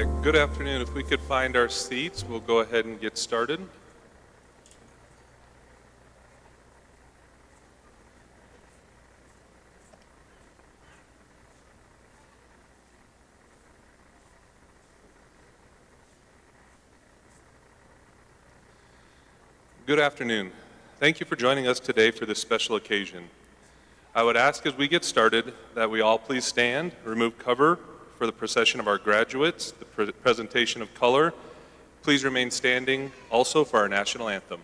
right, good afternoon. If we could find our seats, we'll go ahead and get started. Good afternoon. Thank you for joining us today for this special occasion. I would ask as we get started that we all please stand, remove cover for the procession of our graduates, the presentation of color. Please remain standing also for our national anthem.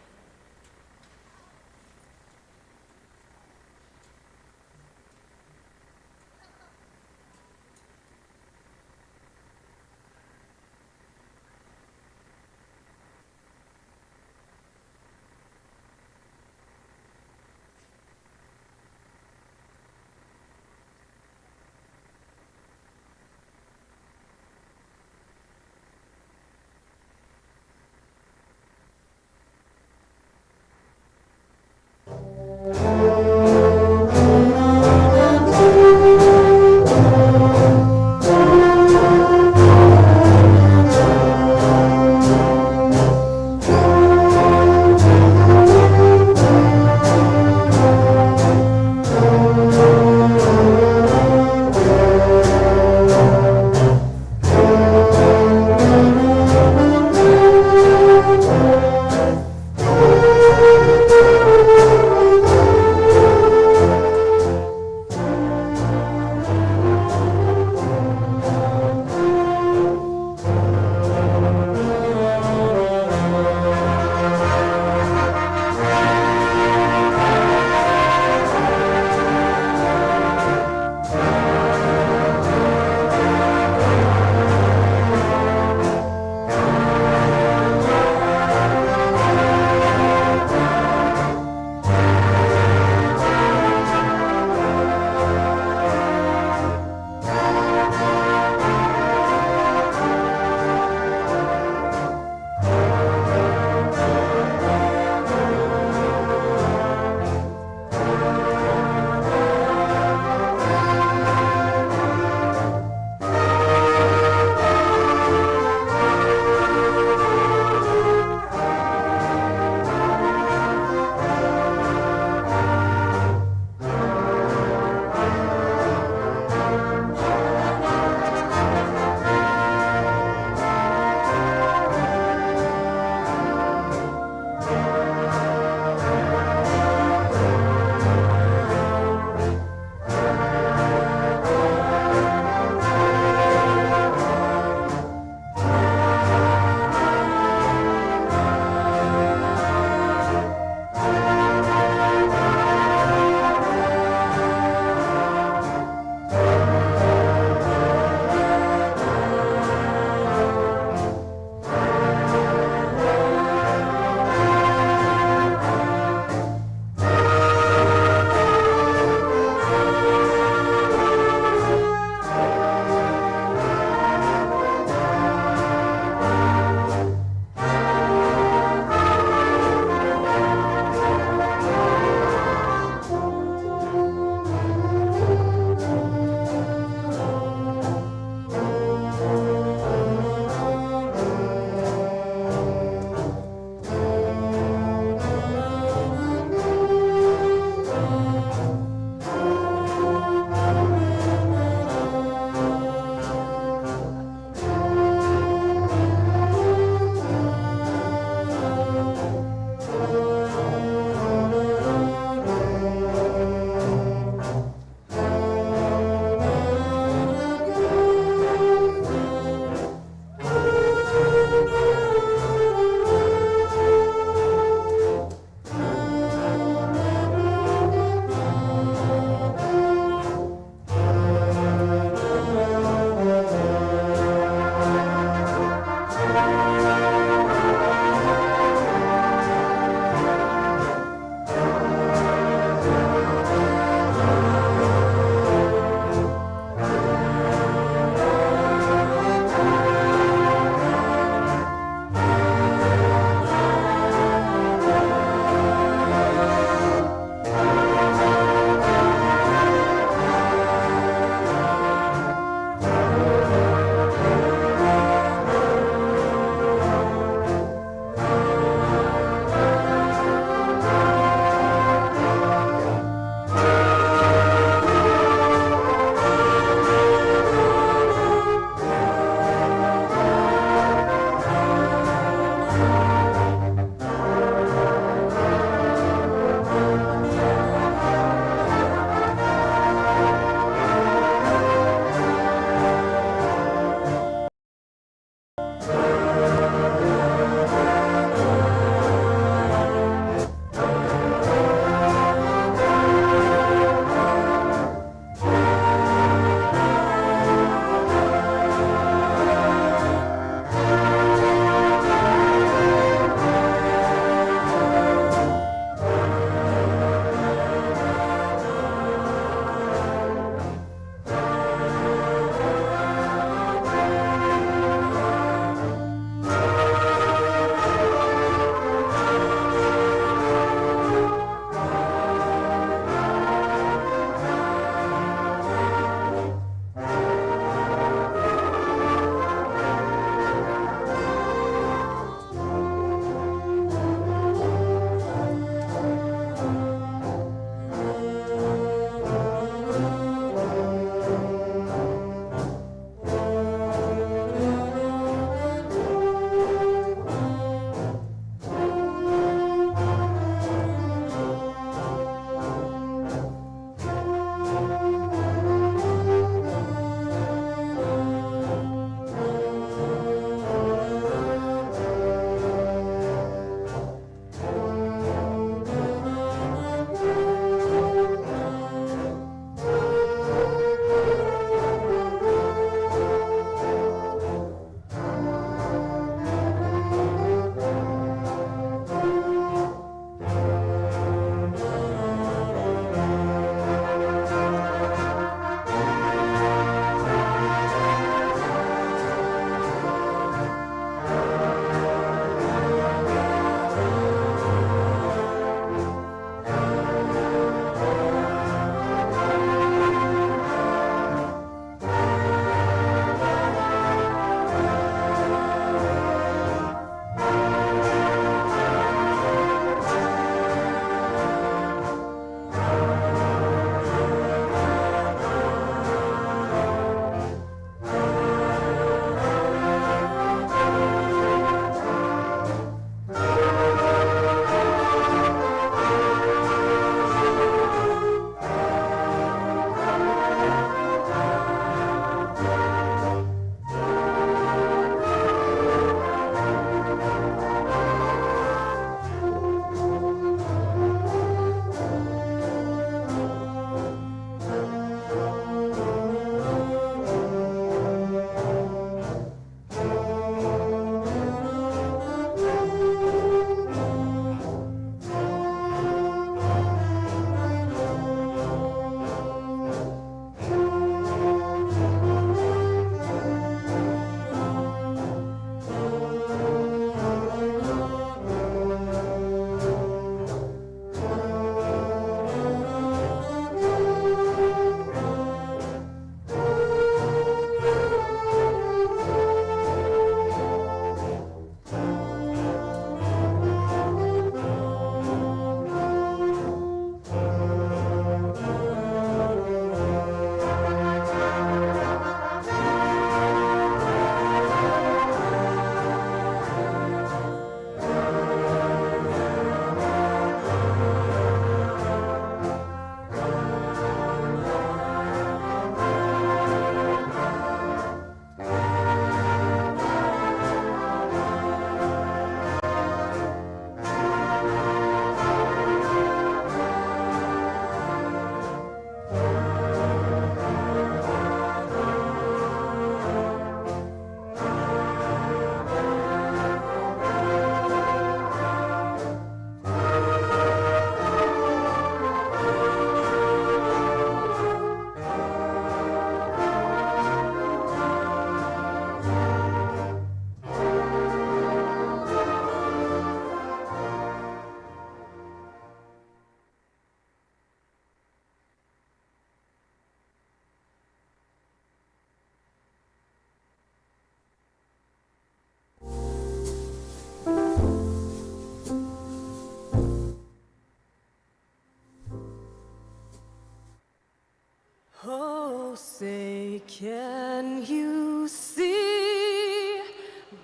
Can you see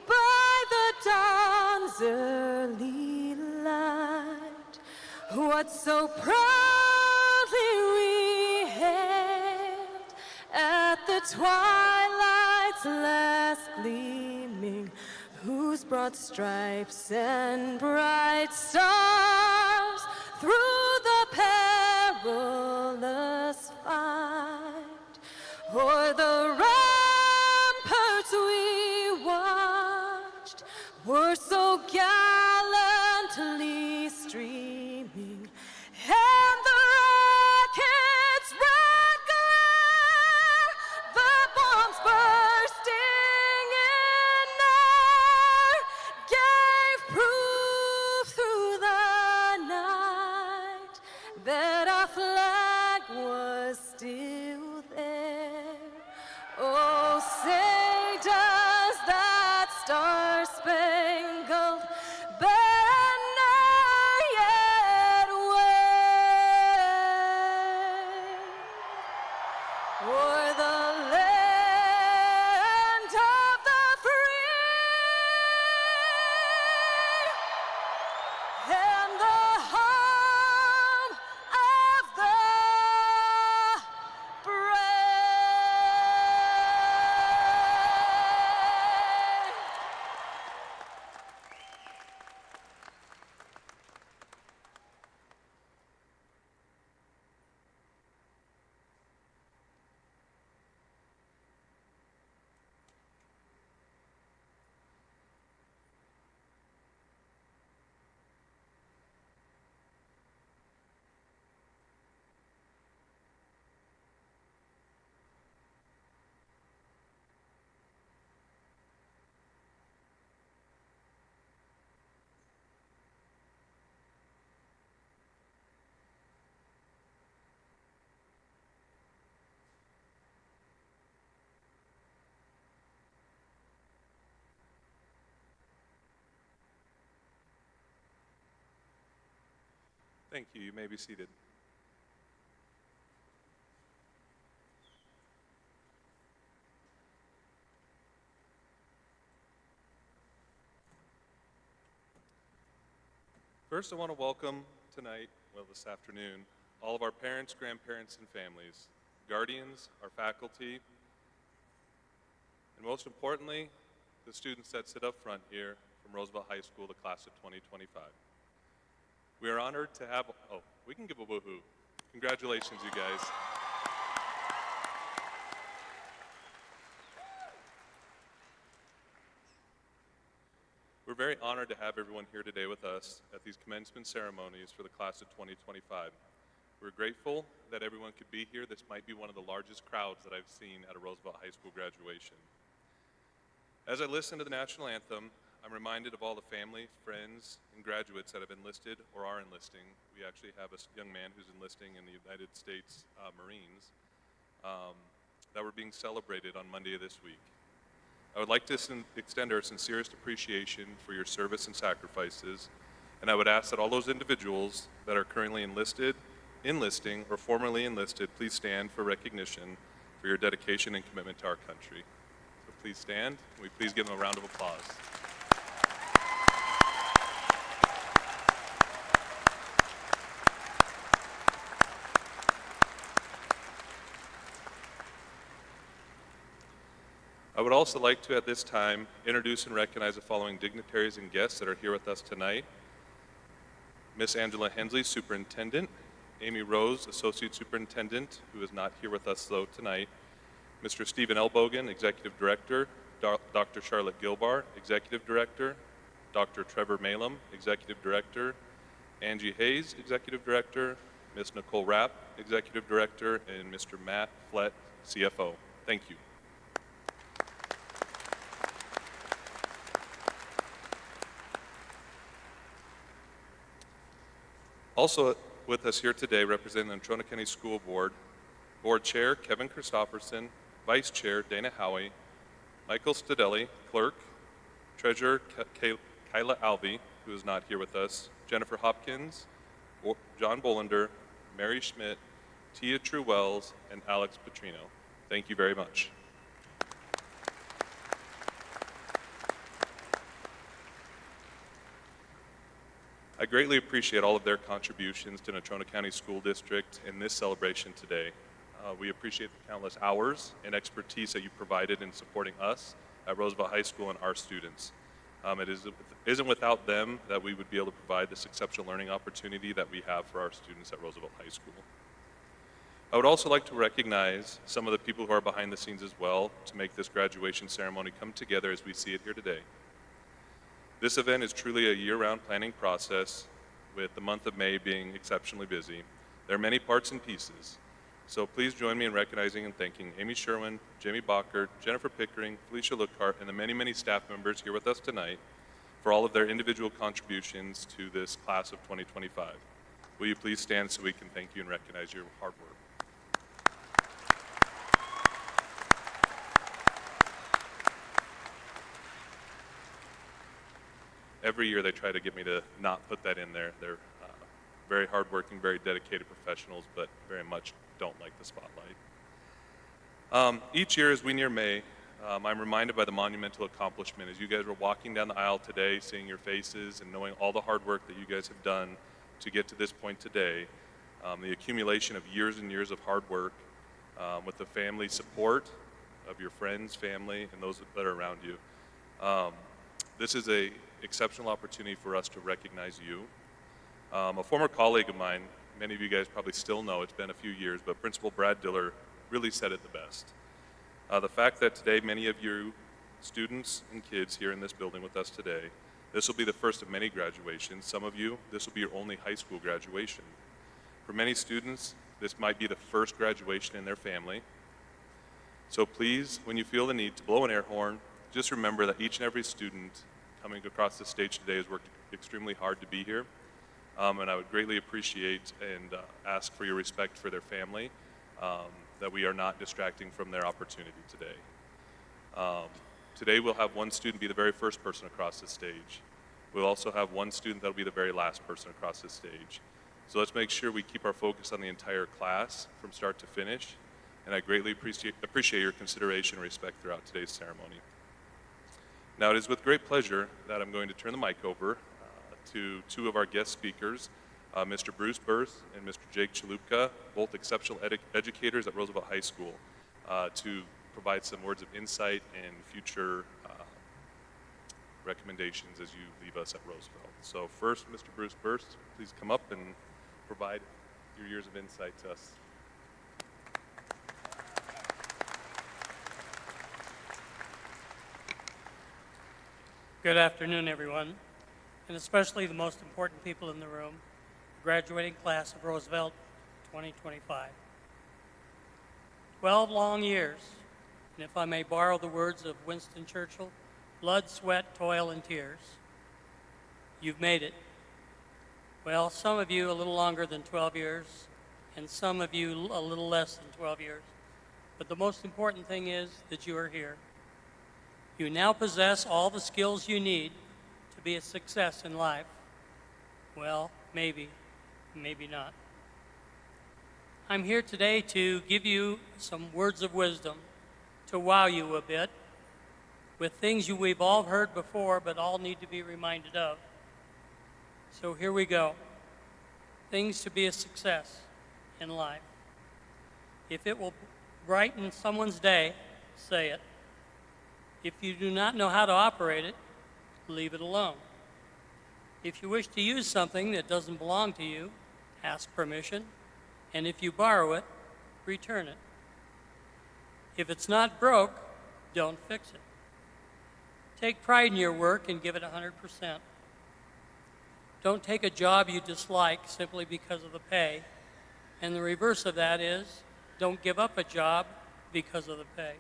by the dawn's early light what so proudly we hailed at the twilight's last gleaming, whose broad stripes and bright stars through the perilous fight o'er the ramparts we watched were so gallantly streaming, and the rocket's red glare, the bombs bursting in air, gave proof through the night that our flag was still there. Oh, say does that star-spangled banner yet wave o'er the land of the free and the home of the brave? Thank you. You may be seated. First, I want to welcome tonight, this afternoon, all of our parents, grandparents, and families, guardians, our faculty, and most importantly, the students that sit up front here from Roosevelt High School, the class of 2025. We are honored to have, we can give a woohoo. Congratulations, you guys. We're very honored to have everyone here today with us at these commencement ceremonies for the class of 2025. We're grateful that everyone could be here. This might be one of the largest crowds that I've seen at a Roosevelt High School graduation. As I listen to the national anthem, I'm reminded of all the family, friends, and graduates that have enlisted or are enlisting. We actually have a young man who's enlisting in the United States Marines that were being celebrated on Monday of this week. I would like to extend our sincerest appreciation for your service and sacrifices, and I would ask that all those individuals that are currently enlisting, or formerly enlisted, please stand for recognition for your dedication and commitment to our country. So please stand, and we please give them a round of applause. I would also like to, at this time, introduce and recognize the following dignitaries and guests that are here with us tonight. Miss Angela Hensley, Superintendent. Amy Rose, Associate Superintendent, who is not here with us, though, tonight. Mr. Stephen Elbogen, Executive Director. Dr. Charlotte Gilbar, Executive Director. Dr. Trevor Malum, Executive Director. Angie Hayes, Executive Director. Miss Nicole Rapp, Executive Director. And Mr. Matt Flett, CFO. Thank you. Also with us here today, representing the Natrona County School Board, Board Chair Kevin Christofferson, Vice Chair Dana Howie, Michael Stadelli, Clerk, Treasurer Kyla Alvey, who is not here with us, Jennifer Hopkins, John Bolander, Mary Schmidt, Tia True Wells, and Alex Petrino. Thank you very much. I greatly appreciate all of their contributions to Natrona County School District in this celebration today. We appreciate the countless hours and expertise that you provided in supporting us at Roosevelt High School and our students. It isn't without them that we would be able to provide this exceptional learning opportunity that we have for our students at Roosevelt High School. I would also like to recognize some of the people who are behind the scenes as well to make this graduation ceremony come together as we see it here today. This event is truly a year-round planning process, with the month of May being exceptionally busy. There are many parts and pieces, so please join me in recognizing and thanking Amy Sherwin, Jamie Bockert, Jennifer Pickering, Felicia Lookhart, and the many, many staff members here with us tonight for all of their individual contributions to this class of 2025. Will you please stand so we can thank you and recognize your hard work? Every year they try to get me to not put that in there. They're very hardworking, very dedicated professionals, but very much don't like the spotlight. Each year as we near May, I'm reminded by the monumental accomplishment as you guys were walking down the aisle today, seeing your faces and knowing all the hard work that you guys have done to get to this point today, the accumulation of years and years of hard work with the family support of your friends, family, and those that are around you. This is an exceptional opportunity for us to recognize you. A former colleague of mine, many of you guys probably still know, it's been a few years, but Principal Brad Diller really said it the best. The fact that today many of you students and kids here in this building with us today, this will be the first of many graduations. Some of you, this will be your only high school graduation. For many students, this might be the first graduation in their family. So please, when you feel the need to blow an air horn, just remember that each and every student coming across the stage today has worked extremely hard to be here. And I would greatly appreciate and ask for your respect for their family, that we are not distracting from their opportunity today. Today we'll have one student be the very first person across the stage. We'll also have one student that'll be the very last person across the stage. So let's make sure we keep our focus on the entire class from start to finish. And I greatly appreciate your consideration and respect throughout today's ceremony. Now it is with great pleasure that I'm going to turn the mic over to two of our guest speakers, Mr. Bruce Burth and Mr. Jake Chalupka, both exceptional educators at Roosevelt High School, to provide some words of insight and future recommendations as you leave us at Roosevelt. So first, Mr. Bruce Burth, please come up and provide your years of insight to us. Good afternoon, everyone, and especially the most important people in the room, the graduating class of Roosevelt 2025. 12 long years, and if I may borrow the words of Winston Churchill, blood, sweat, toil, and tears. You've made it. Well, some of you a little longer than 12 years, and some of you a little less than 12 years. But the most important thing is that you are here. You now possess all the skills you need to be a success in life. Well, maybe, maybe not. I'm here today to give you some words of wisdom to wow you a bit with things we've all heard before but all need to be reminded of. So here we go. Things to be a success in life. If it will brighten someone's day, say it. If you do not know how to operate it, leave it alone. If you wish to use something that doesn't belong to you, ask permission, and if you borrow it, return it. If it's not broke, don't fix it. Take pride in your work and give it 100%. Don't take a job you dislike simply because of the pay, and the reverse of that is, don't give up a job because of the pay.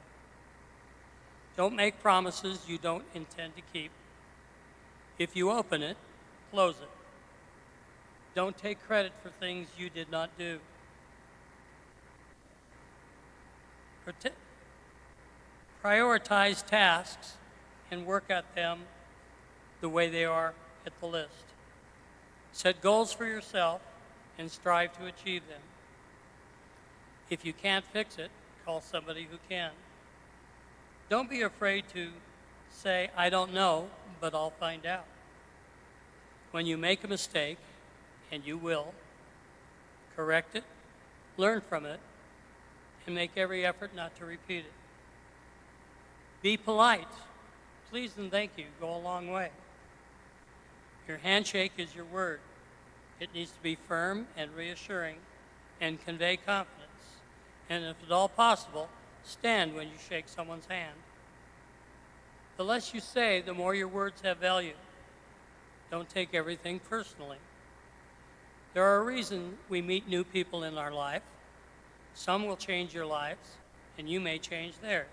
Don't make promises you don't intend to keep. If you open it, close it. Don't take credit for things you did not do. Prioritize tasks and work at them the way they are at the list. Set goals for yourself and strive to achieve them. If you can't fix it, call somebody who can. Don't be afraid to say, I don't know, but I'll find out. When you make a mistake, and you will, correct it, learn from it, and make every effort not to repeat it. Be polite. Please and thank you go a long way. Your handshake is your word. It needs to be firm and reassuring and convey confidence. And if at all possible, stand when you shake someone's hand. The less you say, the more your words have value. Don't take everything personally. There are a reason we meet new people in our life. Some will change your lives, and you may change theirs.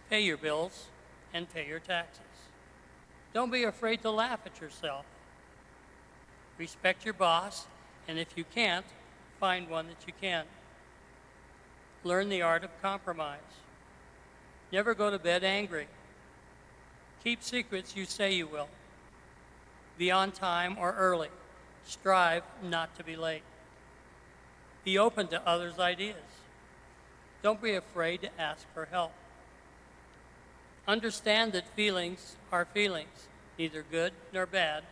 Pay your bills and pay your taxes. Don't be afraid to laugh at yourself. Respect your boss, and if you can't, find one that you can. Learn the art of compromise. Never go to bed angry. Keep secrets you say you will. Be on time or early. Strive not to be late. Be open to others' ideas. Don't be afraid to ask for help. Understand that feelings are feelings, neither good nor bad,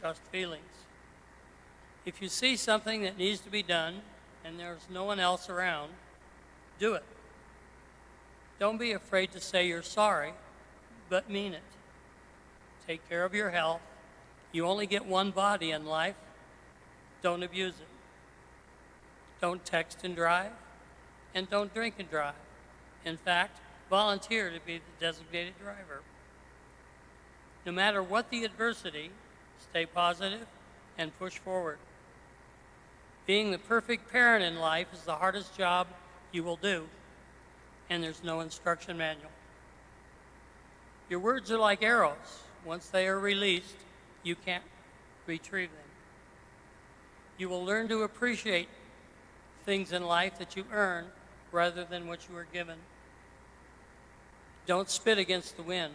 just feelings. If you see something that needs to be done and there's no one else around, do it. Don't be afraid to say you're sorry, but mean it. Take care of your health. You only get one body in life. Don't abuse it. Don't text and drive, and don't drink and drive. In fact, volunteer to be the designated driver. No matter what the adversity, stay positive and push forward. Being the perfect parent in life is the hardest job you will do, and there's no instruction manual. Your words are like arrows. Once they are released, you can't retrieve them. You will learn to appreciate things in life that you earn rather than what you were given. Don't spit against the wind.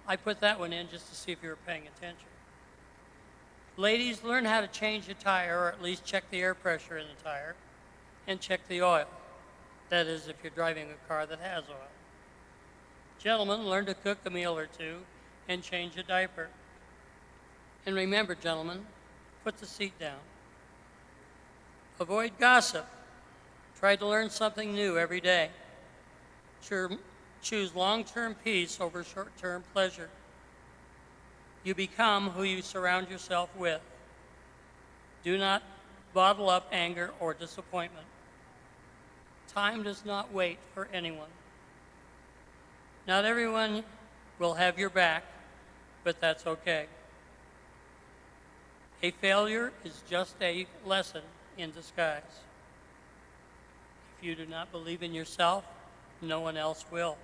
I put that one in just to see if you were paying attention. Ladies, learn how to change a tire, or at least check the air pressure in the tire, and check the oil. That is, if you're driving a car that has oil. Gentlemen, learn to cook a meal or two and change a diaper. And remember, gentlemen, put the seat down. Avoid gossip. Try to learn something new every day. Choose long-term peace over short-term pleasure. You become who you surround yourself with. Do not bottle up anger or disappointment. Time does not wait for anyone. Not everyone will have your back, but that's okay. A failure is just a lesson in disguise. If you do not believe in yourself, no one else will.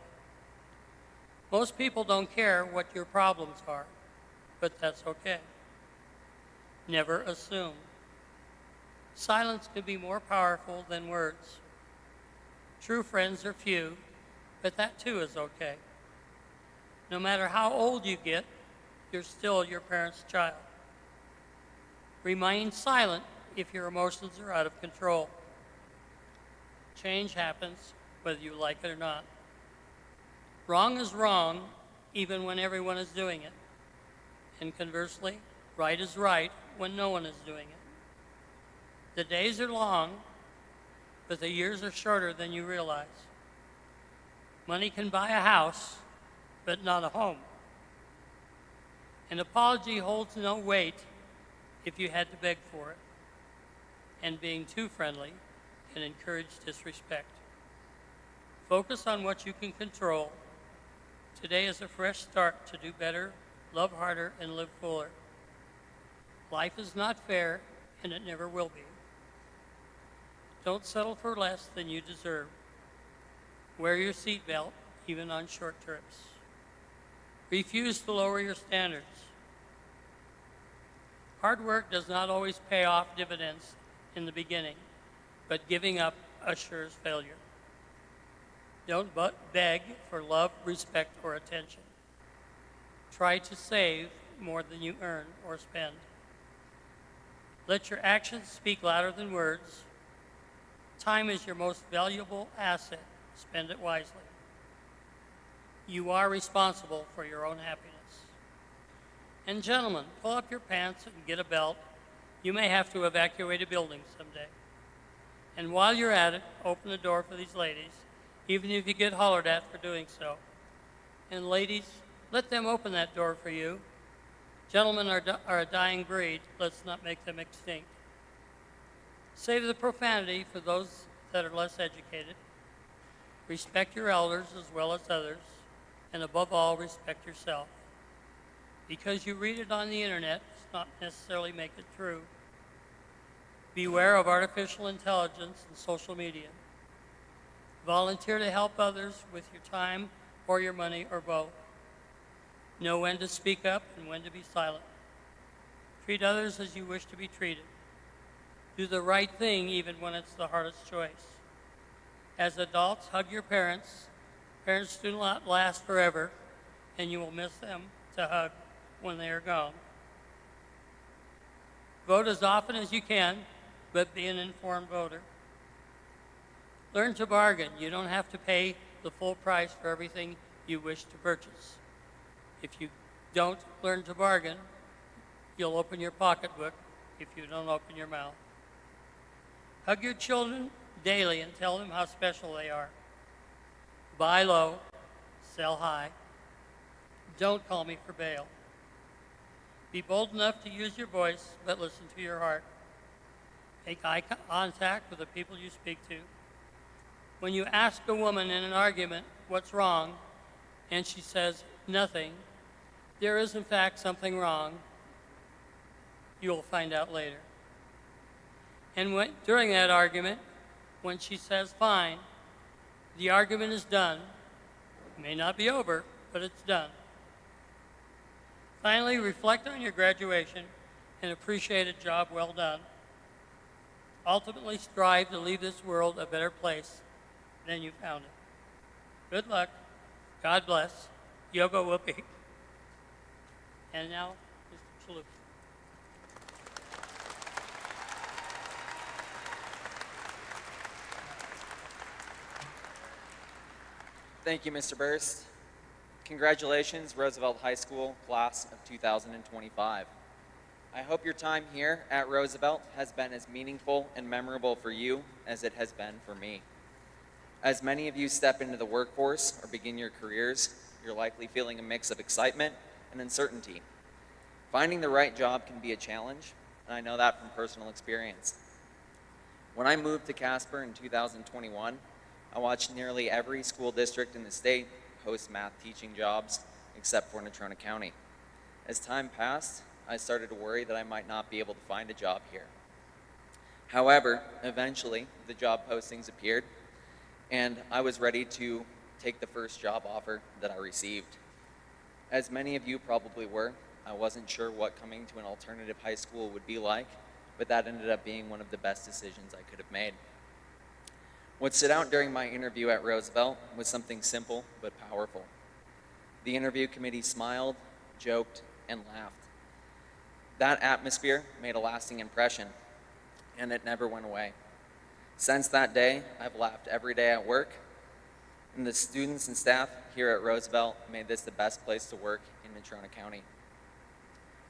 Most people don't care what your problems are, but that's okay. Never assume. Silence can be more powerful than words. True friends are few, but that too is okay. No matter how old you get, you're still your parents' child. Remain silent if your emotions are out of control. Change happens whether you like it or not. Wrong is wrong even when everyone is doing it. And conversely, right is right when no one is doing it. The days are long, but the years are shorter than you realize. Money can buy a house, but not a home. An apology holds no weight if you had to beg for it. And being too friendly can encourage disrespect. Focus on what you can control. Today is a fresh start to do better, love harder, and live fuller. Life is not fair, and it never will be. Don't settle for less than you deserve. Wear your seatbelt, even on short trips. Refuse to lower your standards. Hard work does not always pay off dividends in the beginning, but giving up assures failure. Don't beg for love, respect, or attention. Try to save more than you earn or spend. Let your actions speak louder than words. Time is your most valuable asset. Spend it wisely. You are responsible for your own happiness. And gentlemen, pull up your pants and get a belt. You may have to evacuate a building someday. And while you're at it, open the door for these ladies, even if you get hollered at for doing so. And ladies, let them open that door for you. Gentlemen are a dying breed. Let's not make them extinct. Save the profanity for those that are less educated. Respect your elders as well as others. And above all, respect yourself. Because you read it on the internet does not necessarily make it true. Beware of artificial intelligence and social media. Volunteer to help others with your time or your money or both. Know when to speak up and when to be silent. Treat others as you wish to be treated. Do the right thing even when it's the hardest choice. As adults, hug your parents. Parents do not last forever, and you will miss them to hug when they are gone. Vote as often as you can, but be an informed voter. Learn to bargain. You don't have to pay the full price for everything you wish to purchase. If you don't learn to bargain, you'll open your pocketbook if you don't open your mouth. Hug your children daily and tell them how special they are. Buy low, sell high. Don't call me for bail. Be bold enough to use your voice, but listen to your heart. Make eye contact with the people you speak to. When you ask a woman in an argument what's wrong, and she says nothing, there is in fact something wrong. You will find out later. And during that argument, when she says fine, the argument is done. It may not be over, but it's done. Finally, reflect on your graduation and appreciate a job well done. Ultimately, strive to leave this world a better place than you found it. Good luck. God bless. Yoga whoopee. And now, Mr. Chalupa. Thank you, Mr. Burst. Congratulations, Roosevelt High School class of 2025. I hope your time here at Roosevelt has been as meaningful and memorable for you as it has been for me. As many of you step into the workforce or begin your careers, you're likely feeling a mix of excitement and uncertainty. Finding the right job can be a challenge, and I know that from personal experience. When I moved to Casper in 2021, I watched nearly every school district in the state post math teaching jobs except for Natrona County. As time passed, I started to worry that I might not be able to find a job here. However, eventually the job postings appeared, and I was ready to take the first job offer that I received. As many of you probably were, I wasn't sure what coming to an alternative high school would be like, but that ended up being one of the best decisions I could have made. What stood out during my interview at Roosevelt was something simple but powerful. The interview committee smiled, joked, and laughed. That atmosphere made a lasting impression, and it never went away. Since that day, I've laughed every day at work, and the students and staff here at Roosevelt made this the best place to work in Natrona County.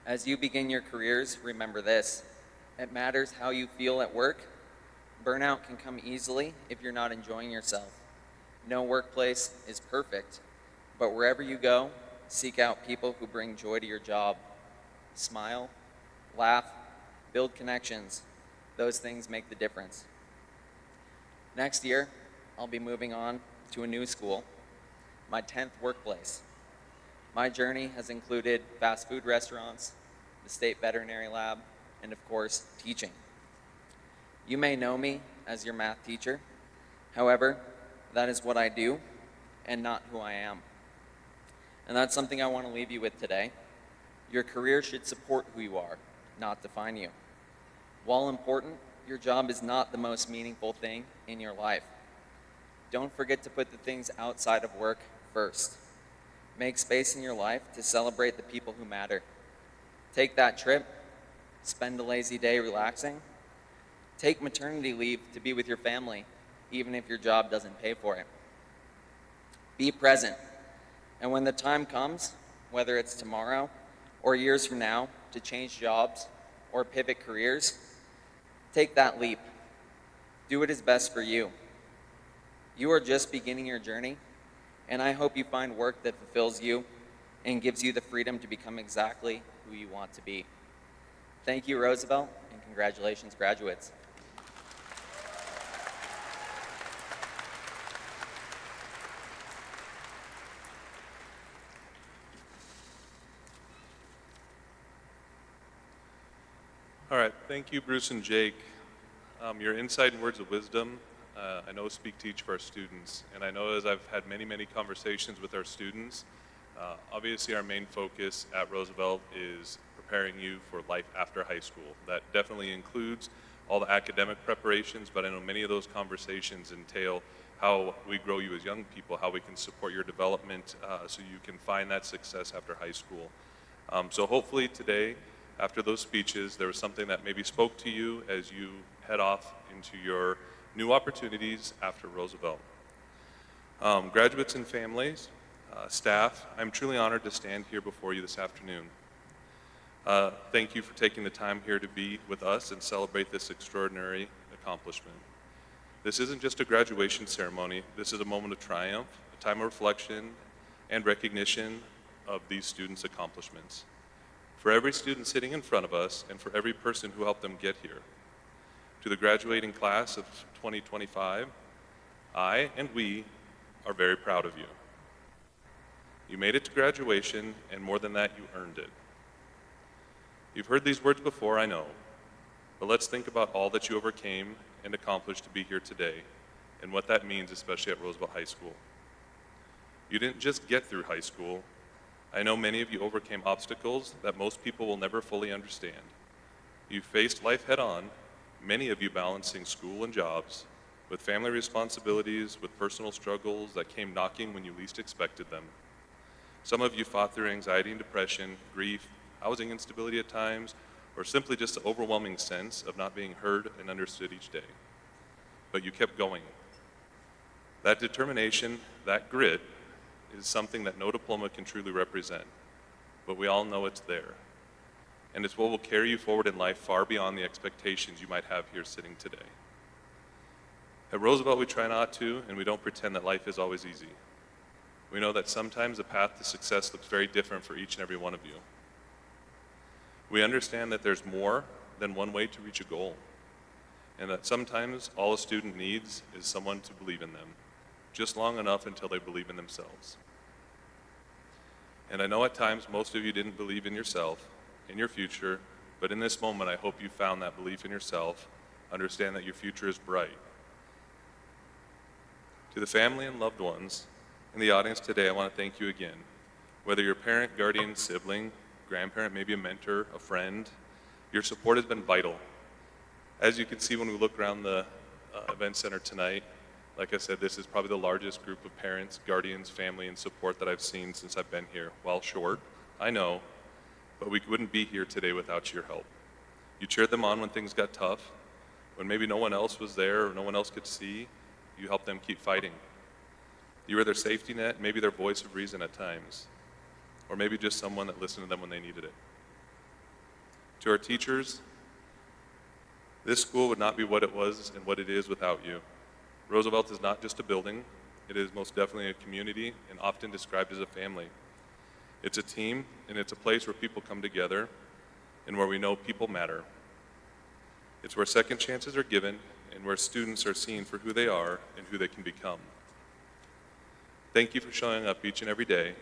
As you begin your careers, remember this: it matters how you feel at work. Burnout can come easily if you're not enjoying yourself. No workplace is perfect, but wherever you go, seek out people who bring joy to your job. Smile, laugh, build connections. Those things make the difference. Next year, I'll be moving on to a new school, my 10th workplace. My journey has included fast food restaurants, the state veterinary lab, and of course, teaching. You may know me as your math teacher. However, that is what I do and not who I am. And that's something I want to leave you with today. Your career should support who you are, not define you. While important, your job is not the most meaningful thing in your life. Don't forget to put the things outside of work first. Make space in your life to celebrate the people who matter. Take that trip, spend a lazy day relaxing, Take maternity leave to be with your family, even if your job doesn't pay for it. Be present. And when the time comes, whether it's tomorrow or years from now, to change jobs or pivot careers, take that leap. Do what is best for you. You are just beginning your journey, and I hope you find work that fulfills you and gives you the freedom to become exactly who you want to be. Thank you, Roosevelt, and congratulations, graduates. All right, thank you, Bruce and Jake. Your insight and words of wisdom, I know speak to each of our students. And I know as I've had many, many conversations with our students, obviously our main focus at Roosevelt is preparing you for life after high school. That definitely includes all the academic preparations, but I know many of those conversations entail how we grow you as young people, how we can support your development so you can find that success after high school. So hopefully today, after those speeches, there was something that maybe spoke to you as you head off into your new opportunities after Roosevelt. Graduates and families, staff, I'm truly honored to stand here before you this afternoon. Thank you for taking the time here to be with us and celebrate this extraordinary accomplishment. This isn't just a graduation ceremony. This is a moment of triumph, a time of reflection, and recognition of these students' accomplishments. For every student sitting in front of us and for every person who helped them get here. To the graduating class of 2025, I and we are very proud of you. You made it to graduation, and more than that, you earned it. You've heard these words before, I know, but let's think about all that you overcame and accomplished to be here today, and what that means, especially at Roosevelt High School. You didn't just get through high school. I know many of you overcame obstacles that most people will never fully understand. You faced life head on, many of you balancing school and jobs, with family responsibilities, with personal struggles that came knocking when you least expected them. Some of you fought through anxiety and depression, grief, housing instability at times, or simply just the overwhelming sense of not being heard and understood each day. But you kept going. That determination, that grit, is something that no diploma can truly represent, but we all know it's there. And it's what will carry you forward in life far beyond the expectations you might have here sitting today. At Roosevelt, we try not to, and we don't pretend that life is always easy. We know that sometimes the path to success looks very different for each and every one of you. We understand that there's more than one way to reach a goal, and that sometimes all a student needs is someone to believe in them, just long enough until they believe in themselves. And I know at times most of you didn't believe in yourself, in your future, but in this moment I hope you found that belief in yourself, understand that your future is bright. To the family and loved ones in the audience today, I want to thank you again. Whether you're a parent, guardian, sibling, grandparent, maybe a mentor, a friend, your support has been vital. As you can see when we look around the event center tonight, like I said, this is probably the largest group of parents, guardians, family, and support that I've seen since I've been here. While short, I know, but we wouldn't be here today without your help. You cheered them on when things got tough, when maybe no one else was there or no one else could see, you helped them keep fighting. You were their safety net, maybe their voice of reason at times, or maybe just someone that listened to them when they needed it. To our teachers, this school would not be what it was and what it is without you. Roosevelt is not just a building, it is most definitely a community and often described as a family. It's a team, and it's a place where people come together and where we know people matter. It's where second chances are given and where students are seen for who they are and who they can become. Thank you for showing up each and every day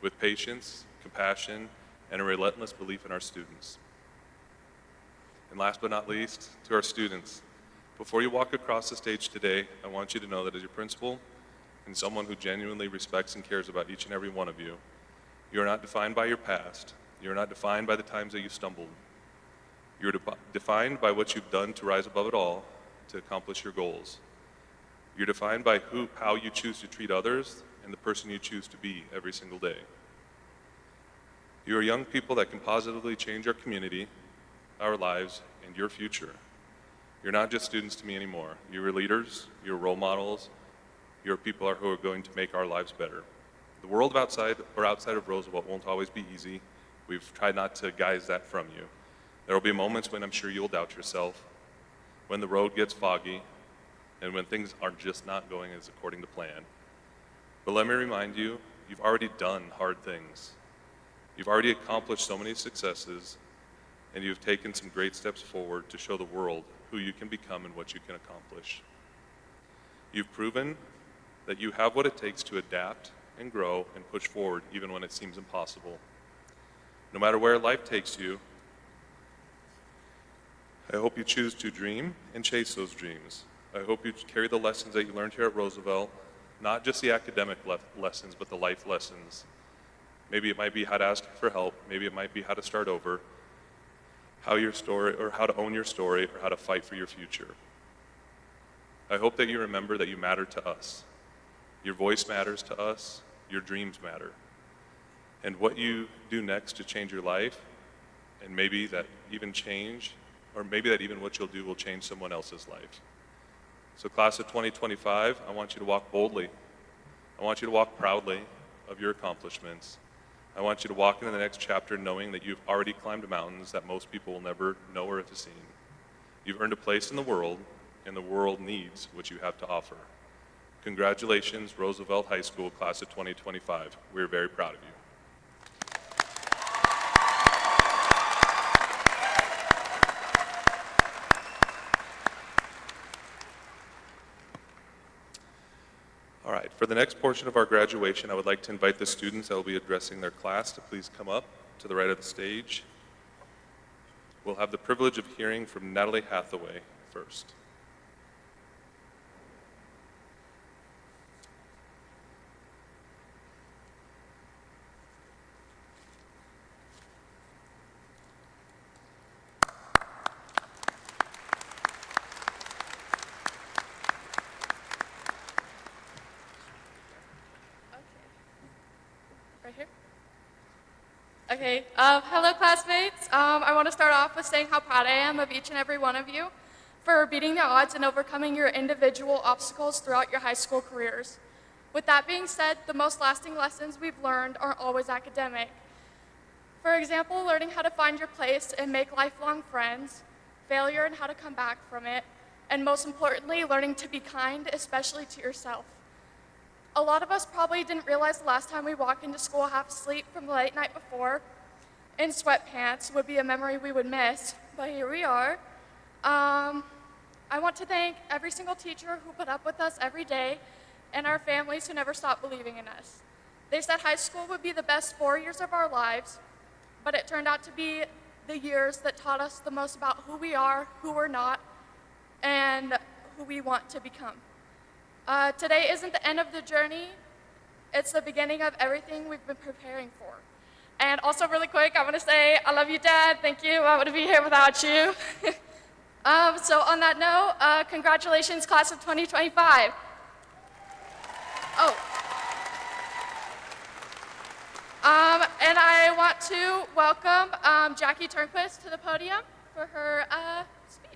with patience, compassion, and a relentless belief in our students. And last but not least, to our students, before you walk across the stage today, I want you to know that as your principal and someone who genuinely respects and cares about each and every one of you, you are not defined by your past. You are not defined by the times that you stumbled. You are defined by what you've done to rise above it all, to accomplish your goals. You're defined by how you choose to treat others and the person you choose to be every single day. You are young people that can positively change our community, our lives, and your future. You're not just students to me anymore. You're leaders, you're role models, you're people who are going to make our lives better. The world outside of Roosevelt won't always be easy. We've tried not to guise that from you. There will be moments when I'm sure you'll doubt yourself, when the road gets foggy, and when things are just not going as according to plan. But let me remind you, you've already done hard things. You've already accomplished so many successes, and you've taken some great steps forward to show the world who you can become and what you can accomplish. You've proven that you have what it takes to adapt and grow and push forward even when it seems impossible. No matter where life takes you, I hope you choose to dream and chase those dreams. I hope you carry the lessons that you learned here at Roosevelt, not just the academic lessons, but the life lessons. Maybe it might be how to ask for help, maybe it might be how to start over, how to own your story, or how to fight for your future. I hope that you remember that you matter to us. Your voice matters to us, your dreams matter. And what you do next to change your life, and maybe that even what you'll do will change someone else's life. So class of 2025, I want you to walk boldly. I want you to walk proudly of your accomplishments. I want you to walk into the next chapter knowing that you've already climbed mountains that most people will never know or have seen. You've earned a place in the world, and the world needs what you have to offer. Congratulations, Roosevelt High School, class of 2025. We're very proud of you. All right, for the next portion of our graduation, I would like to invite the students that will be addressing their class to please come up to the right of the stage. We'll have the privilege of hearing from Natalie Hathaway first. Right here? Okay, hello classmates. I want to start off with saying how proud I am of each and every one of you for beating the odds and overcoming your individual obstacles throughout your high school careers. With that being said, the most lasting lessons we've learned aren't always academic. For example, learning how to find your place and make lifelong friends, failure and how to come back from it, and most importantly, learning to be kind, especially to yourself. A lot of us probably didn't realize the last time we walked into school half asleep from the late night before in sweatpants would be a memory we would miss, but here we are. I want to thank every single teacher who put up with us every day and our families who never stopped believing in us. They said high school would be the best 4 years of our lives, but it turned out to be the years that taught us the most about who we are, who we're not, and who we want to become. Today isn't the end of the journey, it's the beginning of everything we've been preparing for. And also really quick, I want to say, I love you, Dad, thank you, I wouldn't be here without you. So on that note, congratulations, class of 2025. And I want to welcome Jackie Turnquist to the podium for her speech.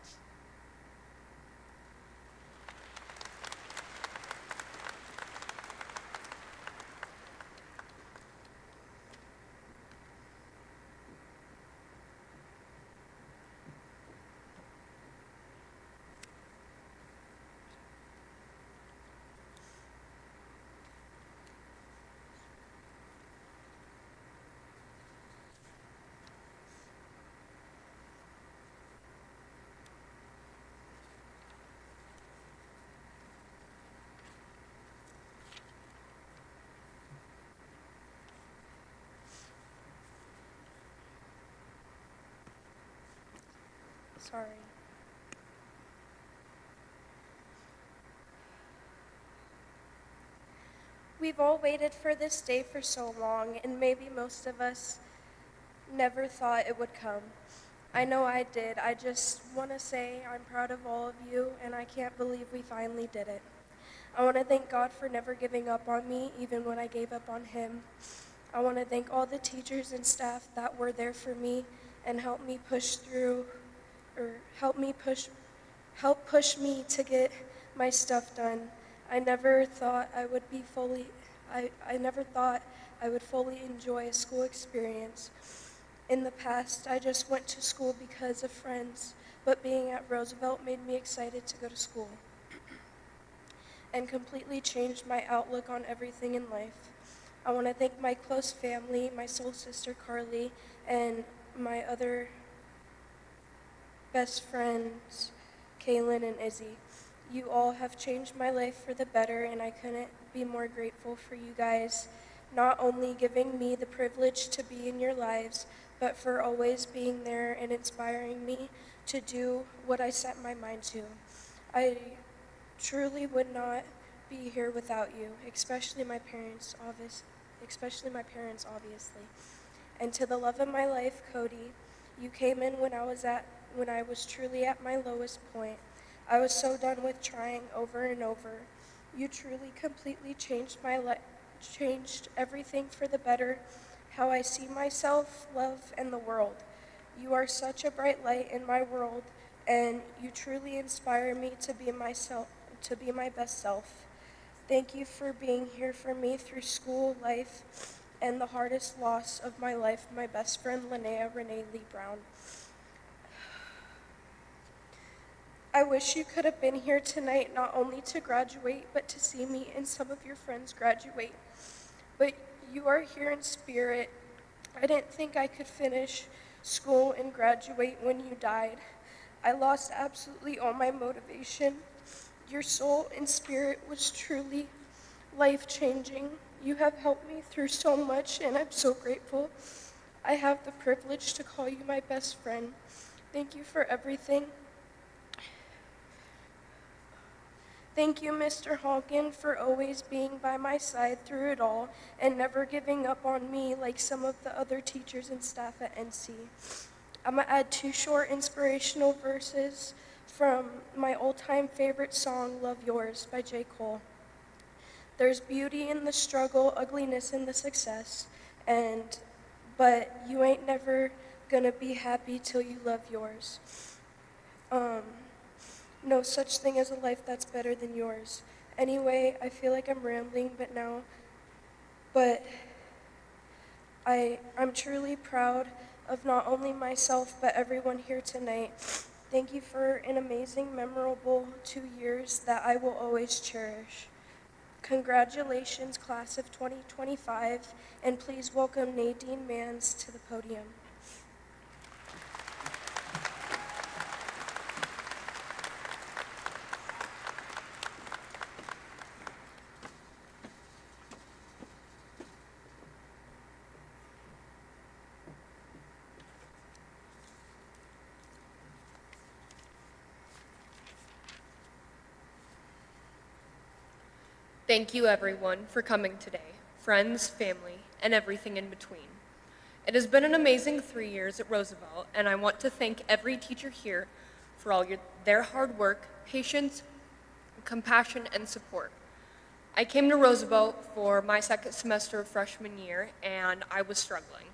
Sorry. We've all waited for this day for so long, and maybe most of us never thought it would come. I know I did. I just want to say I'm proud of all of you, and I can't believe we finally did it. I want to thank God for never giving up on me, even when I gave up on Him. I want to thank all the teachers and staff that were there for me and helped me push helped push me to get my stuff done. I never thought I would be fully I never thought I would fully enjoy a school experience. In the past, I just went to school because of friends, but being at Roosevelt made me excited to go to school and completely changed my outlook on everything in life. I want to thank my close family, my soul sister Carly, and my other best friends, Kaylin and Izzy. You all have changed my life for the better, and I couldn't be more grateful for you guys, not only giving me the privilege to be in your lives, but for always being there and inspiring me to do what I set my mind to. I truly would not be here without you, especially my parents, obviously. And to the love of my life, Cody, you came in when I was truly at my lowest point. I was so done with trying over and over. You truly completely changed my life, changed everything for the better, how I see myself, love, and the world. You are such a bright light in my world, and you truly inspire me to be my best self. Thank you for being here for me through school, life, and the hardest loss of my life, my best friend, Linnea Renee Lee Brown. I wish you could have been here tonight, not only to graduate, but to see me and some of your friends graduate. But you are here in spirit. I didn't think I could finish school and graduate when you died. I lost absolutely all my motivation. Your soul and spirit was truly life-changing. You have helped me through so much, and I'm so grateful. I have the privilege to call you my best friend. Thank you for everything. Thank you, Mr. Honkin, for always being by my side through it all and never giving up on me like some of the other teachers and staff at NC. I'm going to add 2 short inspirational verses from my all-time favorite song, Love Yours, by J. Cole. There's beauty in the struggle, ugliness in the success, but you ain't never gonna be happy till you love yours. No such thing as a life that's better than yours. Anyway, I feel like I'm rambling, but I'm truly proud of not only myself, but everyone here tonight. Thank you for an amazing, memorable 2 years that I will always cherish. Congratulations, class of 2025, and please welcome Nadine Mans to the podium. Thank you, everyone, for coming today, friends, family, and everything in between. It has been an amazing 3 years at Roosevelt, and I want to thank every teacher here for their hard work, patience, compassion, and support. I came to Roosevelt for my second semester of freshman year, and I was struggling.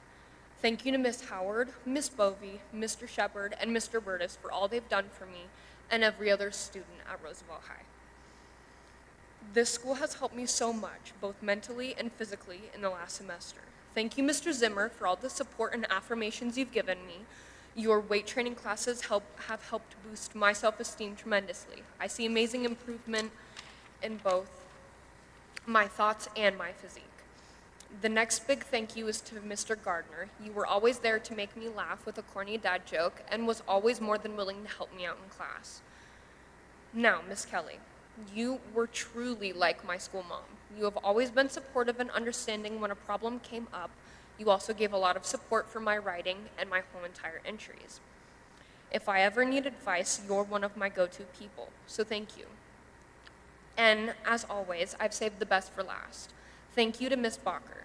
Thank you to Miss Howard, Miss Bovey, Mr. Shepard, and Mr. Burtis for all they've done for me and every other student at Roosevelt High. This school has helped me so much, both mentally and physically, in the last semester. Thank you, Mr. Zimmer, for all the support and affirmations you've given me. Your weight training classes have helped boost my self-esteem tremendously. I see amazing improvement in both my thoughts and my physique. The next big thank you is to Mr. Gardner. You were always there to make me laugh with a corny dad joke and was always more than willing to help me out in class. Now, Miss Kelly, you were truly like my school mom. You have always been supportive and understanding when a problem came up. You also gave a lot of support for my writing and my whole entire entries. If I ever need advice, you're one of my go-to people, so thank you. And as always, I've saved the best for last. Thank you to Miss Bacher.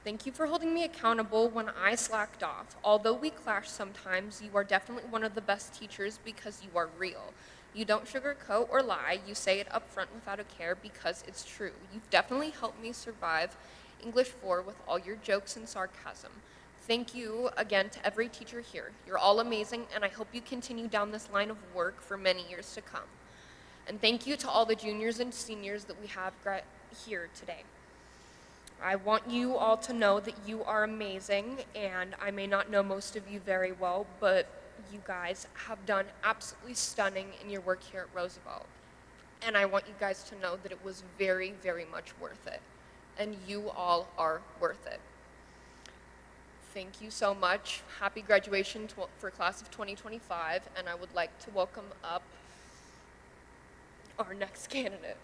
Thank you for holding me accountable when I slacked off. Although we clash sometimes, you are definitely one of the best teachers because you are real. You don't sugarcoat or lie. You say it up front without a care because it's true. You've definitely helped me survive English 4 with all your jokes and sarcasm. Thank you again to every teacher here. You're all amazing, and I hope you continue down this line of work for many years to come. And thank you to all the juniors and seniors that we have here today. I want you all to know that you are amazing, and I may not know most of you very well, but you guys have done absolutely stunning in your work here at Roosevelt. And I want you guys to know that it was very, very much worth it. And you all are worth it. Thank you so much. Happy graduation for class of 2025, and I would like to welcome up our next candidate.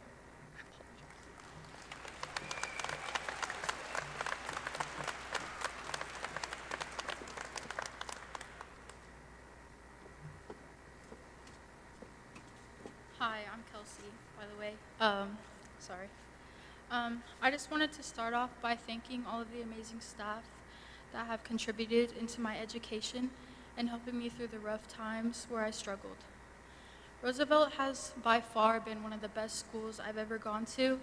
Hi, I'm Kelsey, by the way. Sorry. I just wanted to start off by thanking all of the amazing staff that have contributed into my education and helping me through the rough times where I struggled. Roosevelt has by far been one of the best schools I've ever gone to.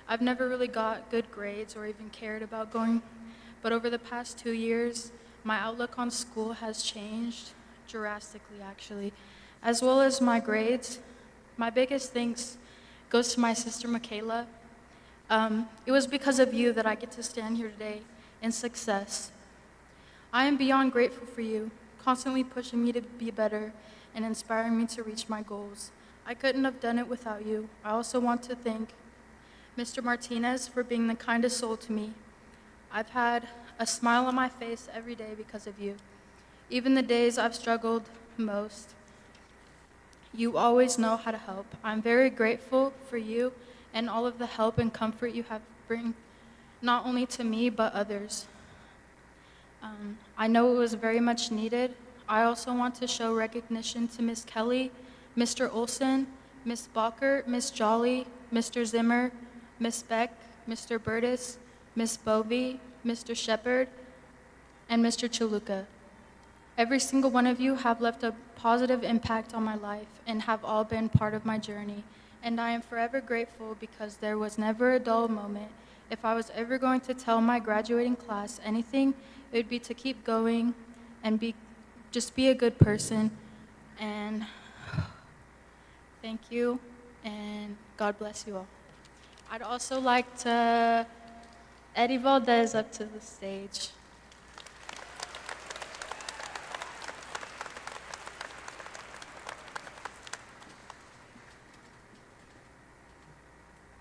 I've never really got good grades or even cared about going, but over the past 2 years, my outlook on school has changed drastically, actually, as well as my grades. My biggest thanks goes to my sister, Michaela. It was because of you that I get to stand here today in success. I am beyond grateful for you, constantly pushing me to be better and inspiring me to reach my goals. I couldn't have done it without you. I also want to thank Mr. Martinez for being the kindest soul to me. I've had a smile on my face every day because of you. Even the days I've struggled most, you always know how to help. I'm very grateful for you and all of the help and comfort you have bring not only to me but others. I know it was very much needed. I also want to show recognition to Miss Kelly, Mr. Olson, Miss Balker, Miss Jolly, Mr. Zimmer, Miss Beck, Mr. Burtis, Miss Bovey, Mr. Shepard, and Mr. Chaluka. Every single one of you have left a positive impact on my life and have all been part of my journey. And I am forever grateful because there was never a dull moment. If I was ever going to tell my graduating class anything, it would be to keep going and just be a good person. And thank you, and God bless you all. I'd also like to Eddie Valdez up to the stage.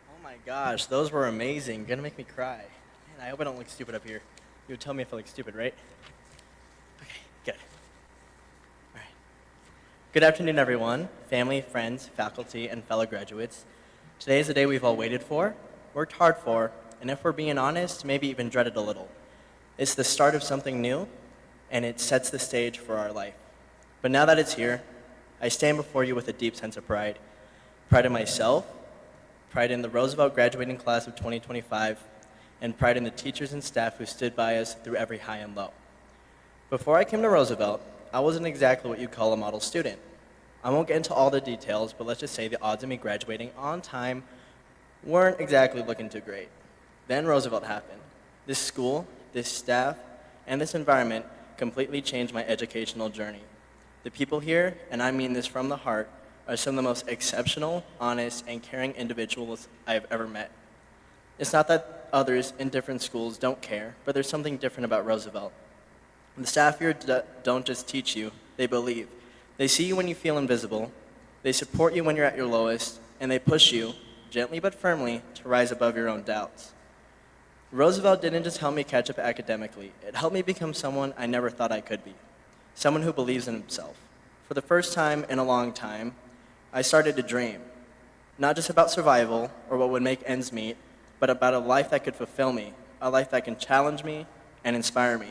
Oh my gosh, those were amazing. Gonna make me cry. Man, I hope I don't look stupid up here. You would tell me if I look stupid, right? Okay, good. All right. Good afternoon, everyone, family, friends, faculty, and fellow graduates. Today is the day we've all waited for, worked hard for, and if we're being honest, maybe even dreaded a little. It's the start of something new, and it sets the stage for our life. But now that it's here, I stand before you with a deep sense of pride. Pride in myself, pride in the Roosevelt graduating class of 2025, and pride in the teachers and staff who stood by us through every high and low. Before I came to Roosevelt, I wasn't exactly what you'd call a model student. I won't get into all the details, but let's just say the odds of me graduating on time weren't exactly looking too great. Then Roosevelt happened. This school, this staff, and this environment completely changed my educational journey. The people here, and I mean this from the heart, are some of the most exceptional, honest, and caring individuals I have ever met. It's not that others in different schools don't care, but there's something different about Roosevelt. The staff here don't just teach you, they believe. They see you when you feel invisible, they support you when you're at your lowest, and they push you, gently but firmly, to rise above your own doubts. Roosevelt didn't just help me catch up academically, it helped me become someone I never thought I could be, someone who believes in himself. For the first time in a long time, I started to dream, not just about survival or what would make ends meet, but about a life that could fulfill me, a life that can challenge me and inspire me.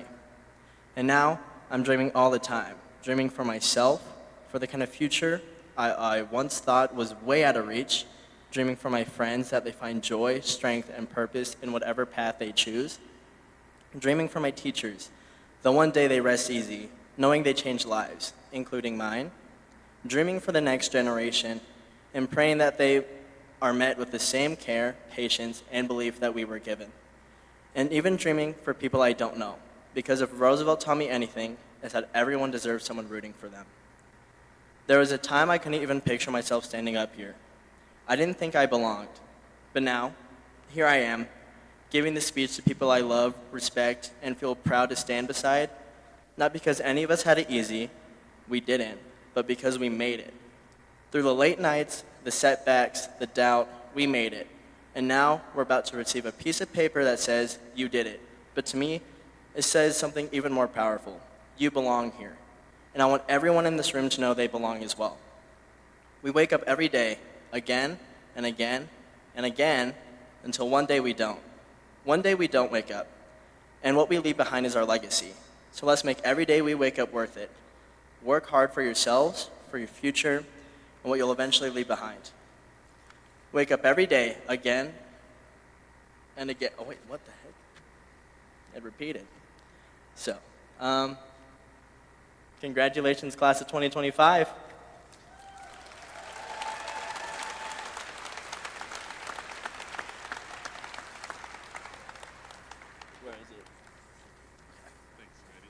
And now, I'm dreaming all the time, dreaming for myself, for the kind of future I once thought was way out of reach, dreaming for my friends that they find joy, strength, and purpose in whatever path they choose, dreaming for my teachers, that one day they rest easy, knowing they change lives, including mine, dreaming for the next generation, and praying that they are met with the same care, patience, and belief that we were given. And even dreaming for people I don't know, because if Roosevelt taught me anything, it's that everyone deserves someone rooting for them. There was a time I couldn't even picture myself standing up here. I didn't think I belonged. But now, here I am, giving this speech to people I love, respect, and feel proud to stand beside, not because any of us had it easy, we didn't, but because we made it. Through the late nights, the setbacks, the doubt, we made it. And now we're about to receive a piece of paper that says, you did it. But to me, it says something even more powerful. You belong here. And I want everyone in this room to know they belong as well. We wake up every day, again and again and again, until one day we don't. One day we don't wake up. And what we leave behind is our legacy. So let's make every day we wake up worth it. Work hard for yourselves, for your future, and what you'll eventually leave behind. Wake up every day, again and again. Oh wait, what the heck? It repeated. So, congratulations, class of 2025. Where is it? Thanks, Eddie.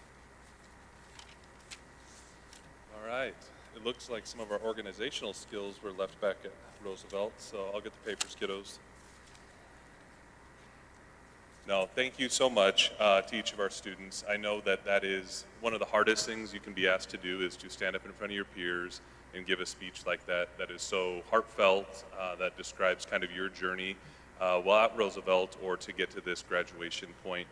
All right. It looks like some of our organizational skills were left back at Roosevelt, so I'll get the papers, kiddos. No, thank you so much to each of our students. I know that that is one of the hardest things you can be asked to do, is to stand up in front of your peers and give a speech like that, that is so heartfelt, that describes kind of your journey while at Roosevelt or to get to this graduation point.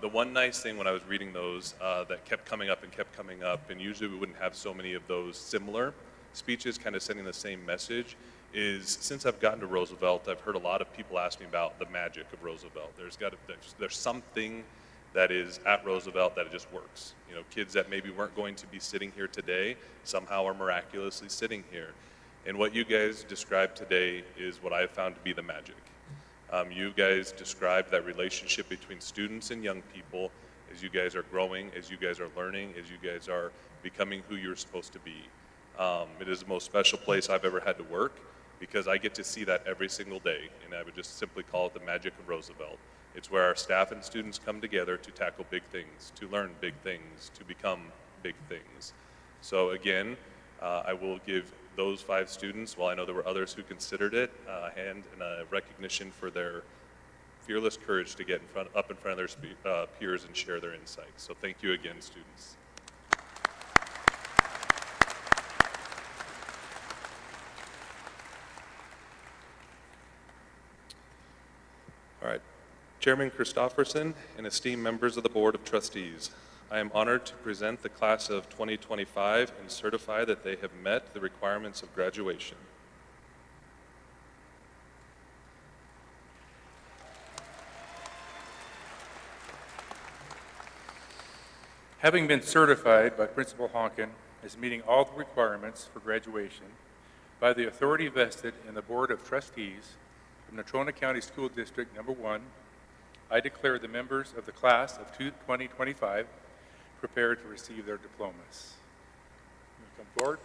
The one nice thing when I was reading those that kept coming up, and usually we wouldn't have so many of those similar speeches kind of sending the same message, is since I've gotten to Roosevelt, I've heard a lot of people ask me about the magic of Roosevelt. There's something that is at Roosevelt that it just works. You know, kids that maybe weren't going to be sitting here today somehow are miraculously sitting here. And what you guys described today is what I have found to be the magic. You guys described that relationship between students and young people as you guys are growing, as you guys are learning, as you guys are becoming who you're supposed to be. It is the most special place I've ever had to work because I get to see that every single day, and I would just simply call it the magic of Roosevelt. It's where our staff and students come together to tackle big things, to learn big things, to become big things. So again, I will give those 5 students, while I know there were others who considered it, a hand and a recognition for their fearless courage to get up in front of their peers and share their insights. So thank you again, students. All right. Chairman Christofferson and esteemed members of the Board of Trustees, I am honored to present the class of 2025 and certify that they have met the requirements of graduation. Having been certified by Principal Honkin as meeting all the requirements for graduation by the authority vested in the Board of Trustees of Natrona County School District Number 1, I declare the members of the class of 2025 prepared to receive their diplomas. You come forward.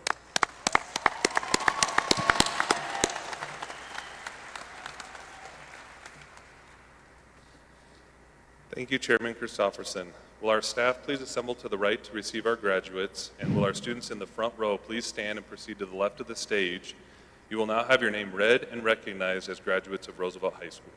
Thank you, Chairman Christofferson. Will our staff please assemble to the right to receive our graduates, and will our students in the front row please stand and proceed to the left of the stage. You will now have your name read and recognized as graduates of Roosevelt High School.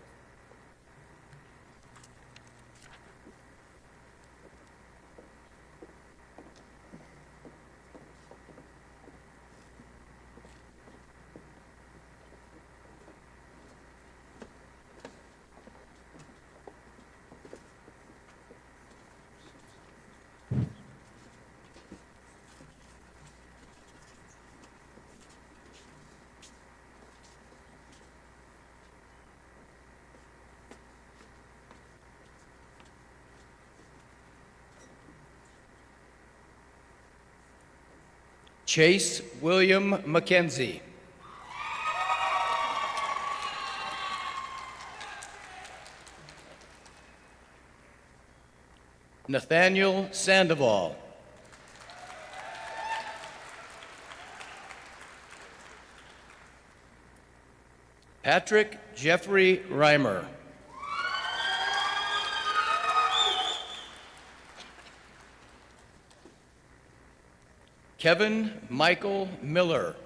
Chase William McKenzie. Nathaniel Sandoval. Patrick Jeffrey Reimer. Kevin Michael Miller.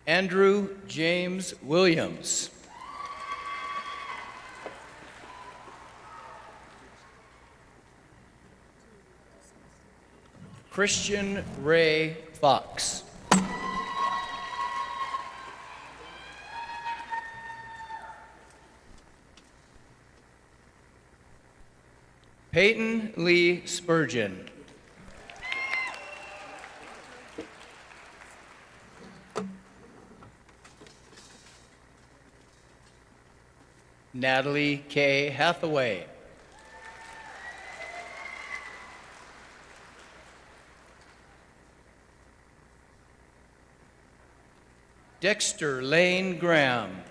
Andrew James Williams. Christian Ray Fox. Peyton Lee Spurgeon. Natalie K. Hathaway. Dexter Lane Graham.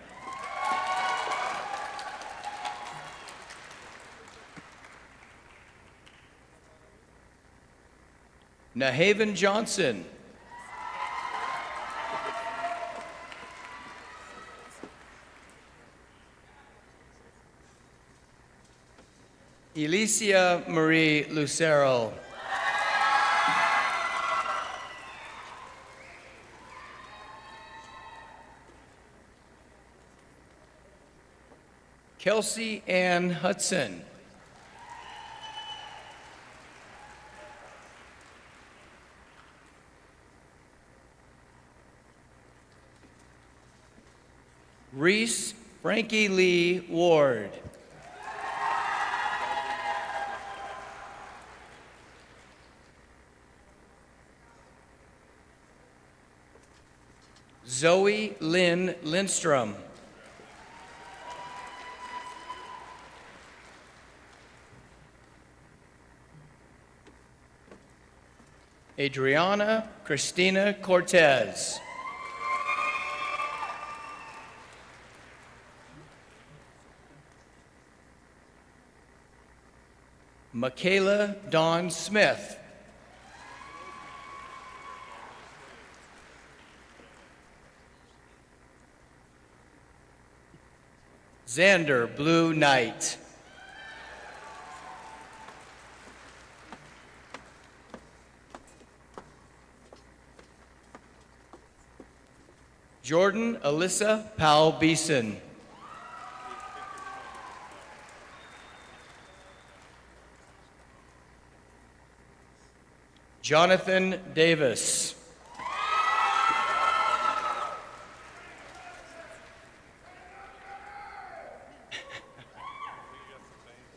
Nahaven Johnson. Elicia Marie Lucero. Kelsey Ann Hudson. Reese Frankie Lee Ward. Zoe Lynn Lindstrom. Adriana Christina Cortez. Michaela Dawn Smith. Xander Blue Knight. Jordan Alyssa Powell Beeson. Jonathan Davis.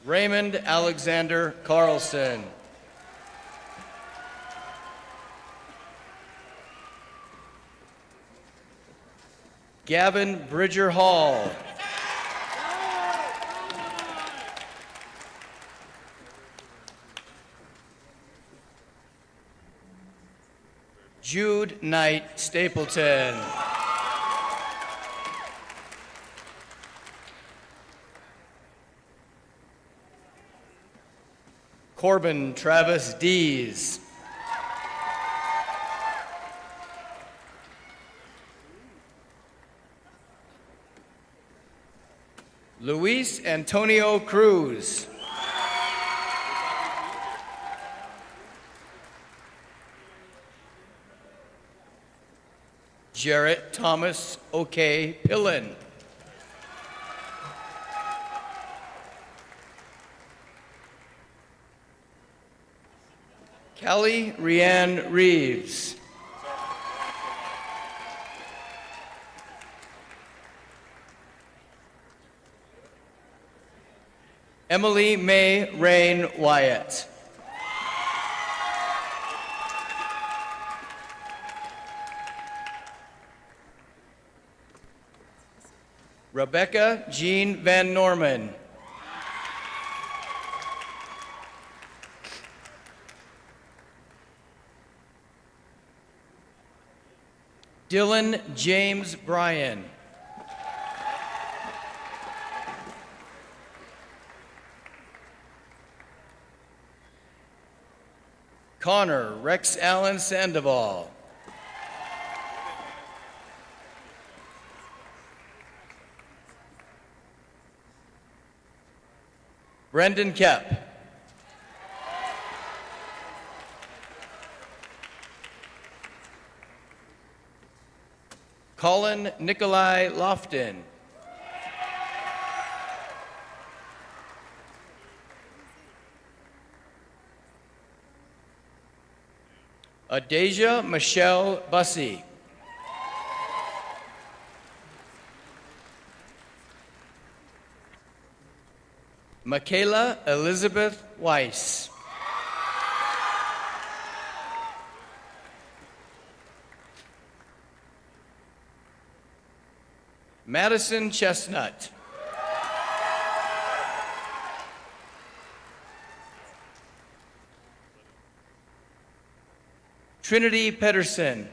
Raymond Alexander Carlson. Gavin Bridger Hall. Jude Knight Stapleton. Corbin Travis Dees. Luis Antonio Cruz. Jarrett Thomas O'Kay Pillen. Callie Rianne Reeves. Emily May Rain Wyatt. Rebecca Jean Van Norman. Dylan James Bryan. Connor Rex Allen Sandoval. Brendan Kep. Colin Nikolai Lofton. Adasia Michelle Bussey. Michaela Elizabeth Weiss. Madison Chestnut. Trinity Pedersen.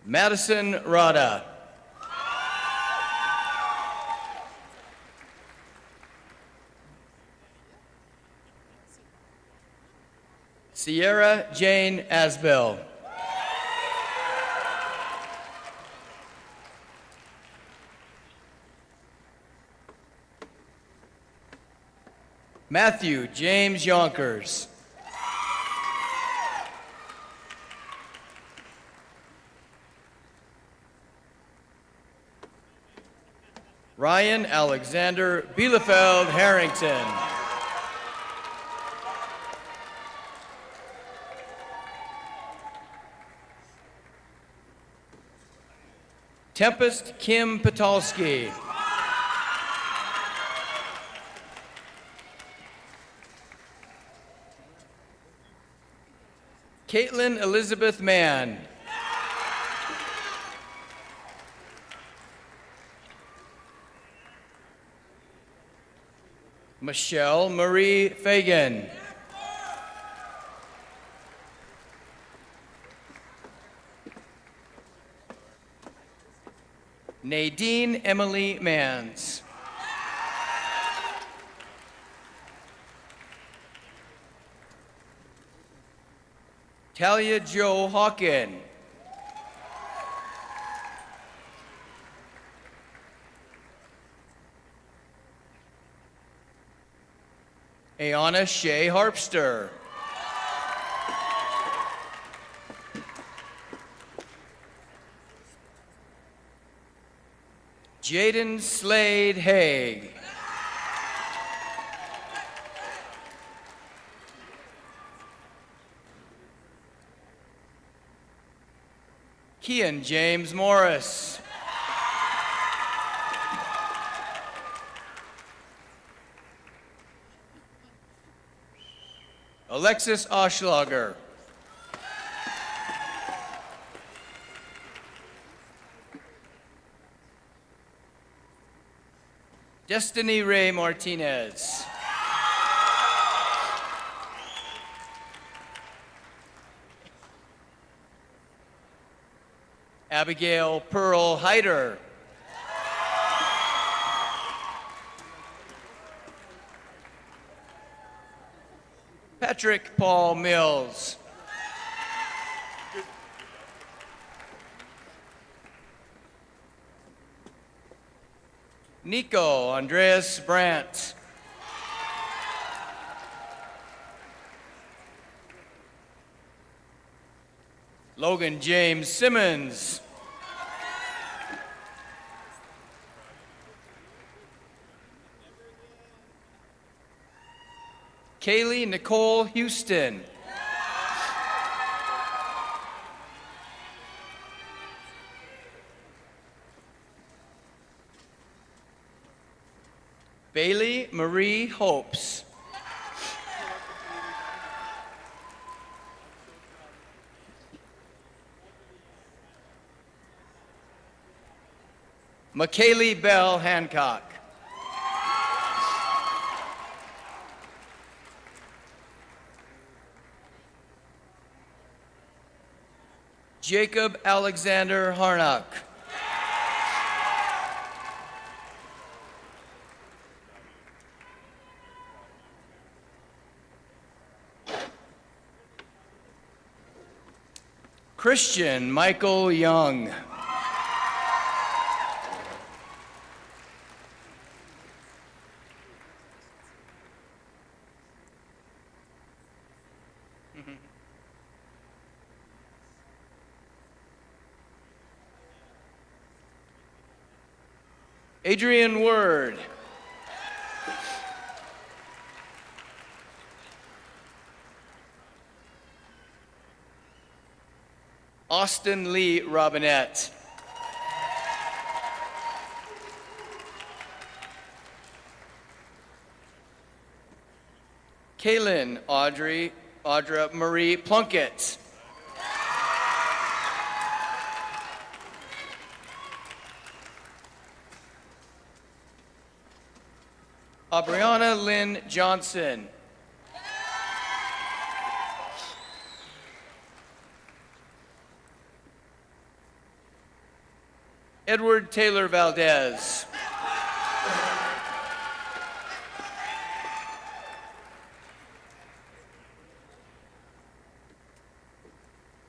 Madison Rada. Sierra Jane Asbell. Matthew James Yonkers. Ryan Alexander Bielefeld Harrington. Tempest Kim Patolsky. Caitlin Elizabeth Mann. Michelle Marie Fagan. Nadine Emily Mans. Talia Joe Hawken. Ayana Shea Harpster. Jaden Slade Haig. Kian James Morris. Alexis Oschlager. Destiny Ray Martinez. Abigail Pearl Hyder. Patrick Paul Mills. Nico Andreas Brandt. Logan James Simmons. Kaylee Nicole Houston. Bailey Marie Hopes. McKaylee Bell Hancock. Jacob Alexander Harnock. Christian Michael Young. Adrian Word. Austin Lee Robinette. Kaylin Audra Marie Plunkett. Aubriana Lynn Johnson. Edward Taylor Valdez.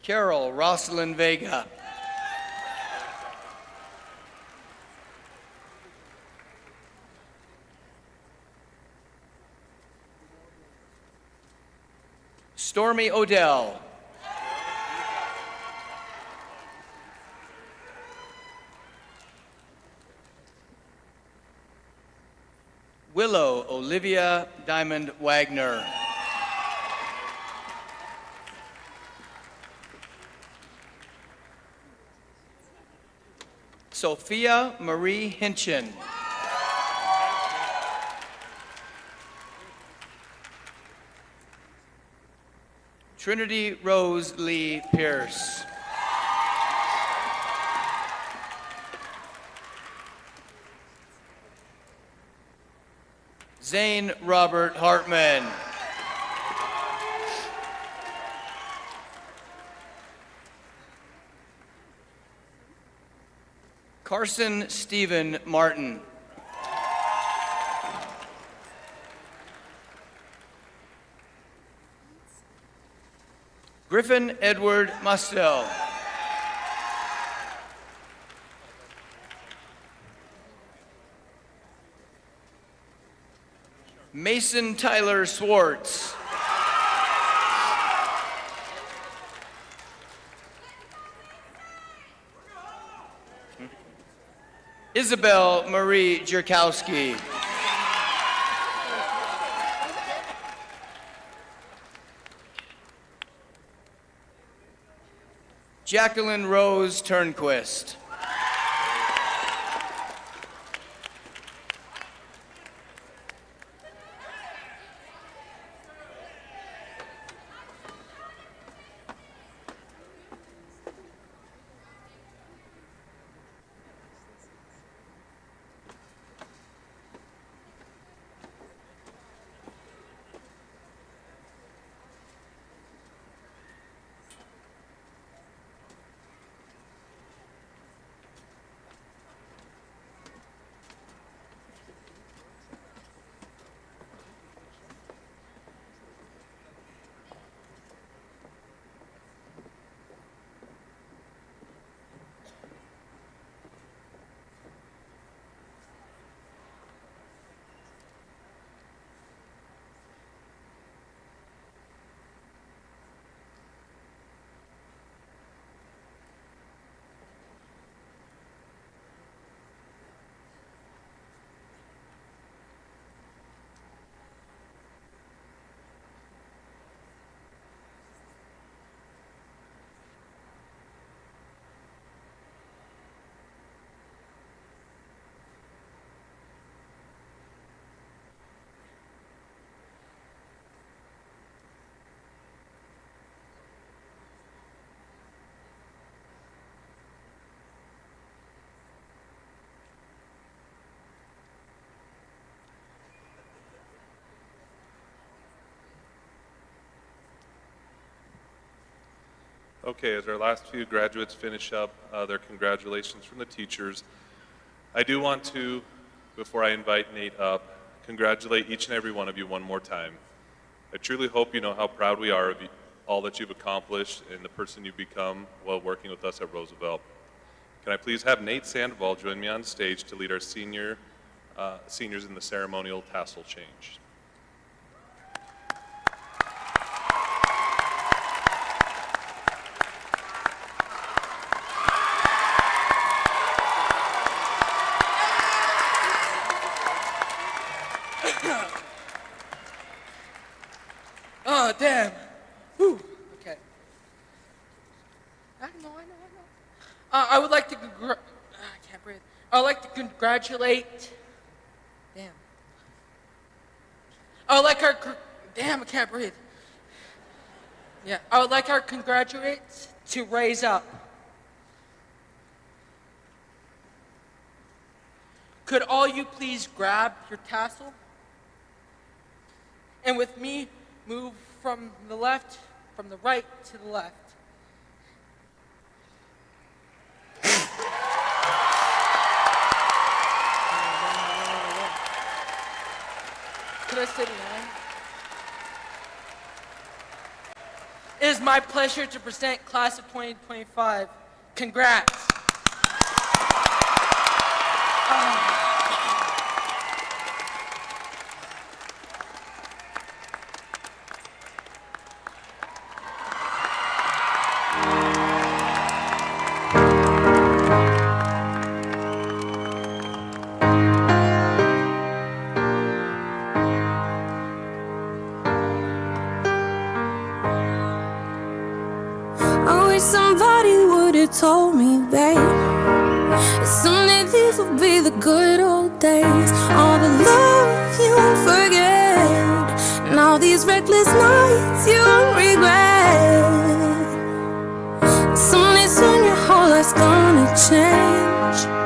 Carol Rosalind Vega. Stormy Odell. Willow Olivia Diamond Wagner. Sophia Marie Hinchin. Trinity Rose Lee Pierce. Zane Robert Hartman. Carson Stephen Martin. Griffin Edward Mustel. Mason Tyler Swartz. Isabel Marie Jerkowski. Jacqueline Rose Turnquist. Okay, as our last few graduates finish up their congratulations from the teachers, I do want to, before I invite Nate up, congratulate each and every one of you one more time. I truly hope you know how proud we are of all that you've accomplished and the person you've become while working with us at Roosevelt. Can I please have Nate Sandoval join me on stage to lead our seniors in the ceremonial tassel change. Oh, damn. Whew. Okay. I know. I would like to I can't breathe. I would like to congratulate. Damn. I would like our. Damn, I can't breathe. Yeah, I would like our congratulates to raise up. Could all you please grab your tassel? And with me, move from the right to the left. Could I sit down? It is my pleasure to present class of 2025. Congrats. I wish somebody would have told me, babe, someday these will be the good old days. All the love you forget, and all these reckless nights you regret. Someday soon your whole life's gonna change.